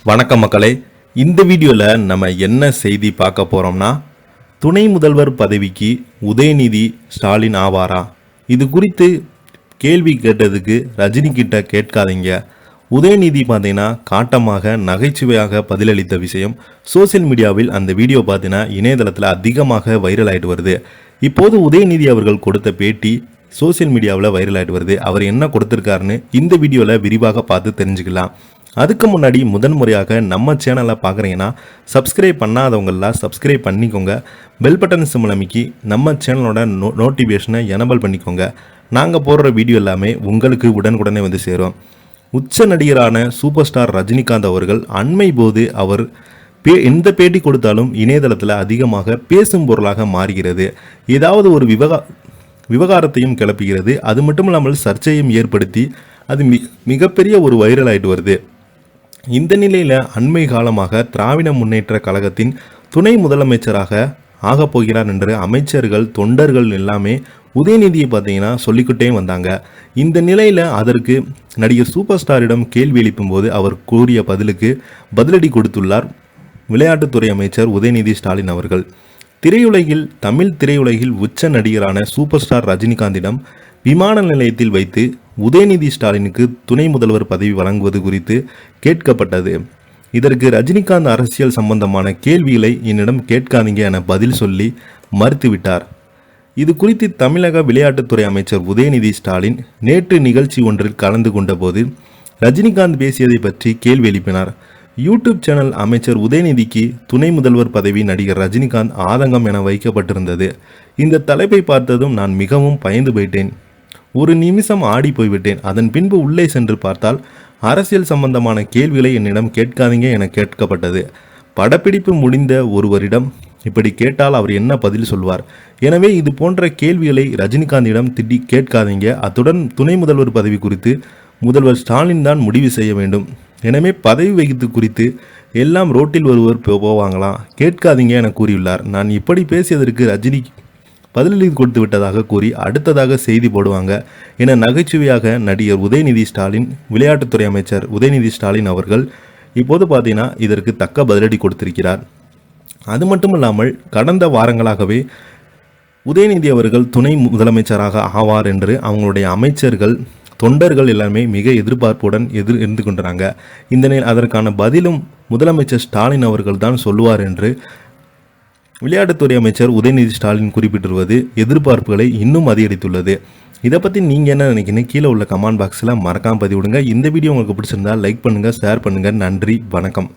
வணக்கம் மக்களே. இந்த வீடியோவில் நம்ம என்ன செய்தி பார்க்க போகிறோம்னா, துணை முதல்வர் பதவிக்கு உதயநிதி ஸ்டாலின் ஆவாரா? இது குறித்து கேள்வி கேட்டதுக்கு ரஜினி கிட்ட கேட்காதீங்க. உதயநிதி பார்த்தீங்கன்னா காட்டமாக நகைச்சுவையாக பதிலளித்த விஷயம் சோசியல் மீடியாவில் அந்த வீடியோ பார்த்தீங்கன்னா இணையதளத்தில் அதிகமாக வைரல் ஆகிட்டு வருது. இப்போது உதயநிதி அவர்கள் கொடுத்த பேட்டி சோசியல் மீடியாவில் வைரல் ஆகிட்டு வருது. அவர் என்ன கொடுத்துருக்காருன்னு இந்த வீடியோவில் விரிவாக பார்த்து தெரிஞ்சுக்கலாம். அதுக்கு முன்னாடி முதன்முறையாக நம்ம சேனலை பார்க்குறீங்கன்னா சப்ஸ்கிரைப் பண்ணாதவங்கள சப்ஸ்கிரைப் பண்ணிக்கோங்க. பெல் பட்டன் சிம்பிள் அமைக்கி நம்ம சேனலோட நோட்டிஃபிகேஷனை எனபிள் பண்ணிக்கோங்க. நாங்கள் போடுற வீடியோ எல்லாமே உங்களுக்கு உடனுக்குடனே வந்து சேரும். உச்ச நடிகரான சூப்பர் ஸ்டார் ரஜினிகாந்த் அவர்கள் அண்மை போது அவர் எந்த பேட்டி கொடுத்தாலும் இணையதளத்தில் அதிகமாக பேசும் பொருளாக மாறுகிறது. ஏதாவது ஒரு விவகாரத்தையும் கிளப்புகிறது. அது மட்டும் இல்லாமல் சர்ச்சையும் ஏற்படுத்தி அது மிகப்பெரிய ஒரு வைரல் ஆகிட்டு வருது. இந்த நிலையில் அண்மை காலமாக திராவிட முன்னேற்ற கழகத்தின் துணை முதலமைச்சராக ஆகப் போகிறார் என்று அமைச்சர்கள் தொண்டர்கள் எல்லாமே உதயநிதியை பார்த்தீங்கன்னா சொல்லிக்கிட்டே வந்தாங்க. இந்த நிலையில் அதற்கு நடிகர் சூப்பர் ஸ்டாரிடம் கேள்வி எழுப்பும் போது அவர் கூறிய பதிலுக்கு பதிலடி கொடுத்துள்ளார் விளையாட்டுத்துறை அமைச்சர் உதயநிதி ஸ்டாலின் அவர்கள். தமிழ் திரையுலகில் உச்ச நடிகரான சூப்பர் ஸ்டார் ரஜினிகாந்திடம் விமான நிலையத்தில் வைத்து உதயநிதி ஸ்டாலினுக்கு துணை முதல்வர் பதவி வழங்குவது குறித்து கேட்கப்பட்டது. இதற்கு ரஜினிகாந்த் அரசியல் சம்பந்தமான கேள்விகளை என்னிடம் கேட்காதீங்க என பதில் சொல்லி மறுத்துவிட்டார். இது குறித்து தமிழக விளையாட்டுத்துறை அமைச்சர் உதயநிதி ஸ்டாலின் நேற்று நிகழ்ச்சி ஒன்றில் கலந்து கொண்ட போது ரஜினிகாந்த் பேசியதை பற்றி கேள்வி எழுப்பினார். யூடியூப் சேனல் அமைச்சர் உதயநிதிக்கு துணை முதல்வர் பதவி நடிகர் ரஜினிகாந்த் ஆதங்கம் என வைக்கப்பட்டிருந்தது. இந்த தலைப்பை பார்த்ததும் நான் மிகவும் பயந்து போயிட்டேன். ஒரு நிமிஷம் ஆடி போய்விட்டேன். அதன் பின்பு உள்ளே சென்று பார்த்தால் அரசியல் சம்பந்தமான கேள்விகளை என்னிடம் கேட்காதீங்க என கேட்கப்பட்டது. படப்பிடிப்பு முடிந்த ஒருவரிடம் இப்படி கேட்டால் அவர் என்ன பதில் சொல்வார்? எனவே இது போன்ற கேள்விகளை ரஜினிகாந்திடம் கேட்காதீங்க. அத்துடன் துணை முதல்வர் பதவி குறித்து முதல்வர் ஸ்டாலின் தான் முடிவு செய்ய வேண்டும். எனவே பதவி வகித்து குறித்து எல்லாம் ரோட்டில் ஒருவர் போவாங்களாம், கேட்காதீங்க என கூறியுள்ளார். நான் இப்படி பேசியதற்கு ரஜினி பதிலளி கொடுத்து விட்டதாக கூறி அடுத்ததாக செய்தி போடுவாங்க என நகைச்சுவையாக நடிகர் உதயநிதி ஸ்டாலின் விளையாட்டுத்துறை அமைச்சர் உதயநிதி ஸ்டாலின் அவர்கள் இப்போது பார்த்தீங்கன்னா இதற்கு தக்க பதிலடி கொடுத்திருக்கிறார். அது மட்டும் இல்லாமல் கடந்த வாரங்களாகவே உதயநிதி அவர்கள் துணை முதலமைச்சராக ஆவார் என்று அவங்களுடைய அமைச்சர்கள் தொண்டர்கள் எல்லாமே மிக எதிர்பார்ப்புடன் இருந்து கொண்டாங்க. இந்த அதற்கான பதிலும் முதலமைச்சர் ஸ்டாலின் அவர்கள் தான் சொல்லுவார் என்று விளையாட்டுத்துறை அமைச்சர் உதயநிதி ஸ்டாலின் குறிப்பிட்டிருவது எதிர்பார்ப்புகளை இன்னும் அதிகரித்துள்ளது. இதை பற்றி நீங்கள் என்ன நினைக்கிறீங்க? கீழே உள்ள கமெண்ட் பாக்ஸில் மறக்காமல் பதிவிடுங்க. இந்த வீடியோ உங்களுக்கு பிடிச்சிருந்தா லைக் பண்ணுங்கள், ஷேர் பண்ணுங்கள். நன்றி, வணக்கம்.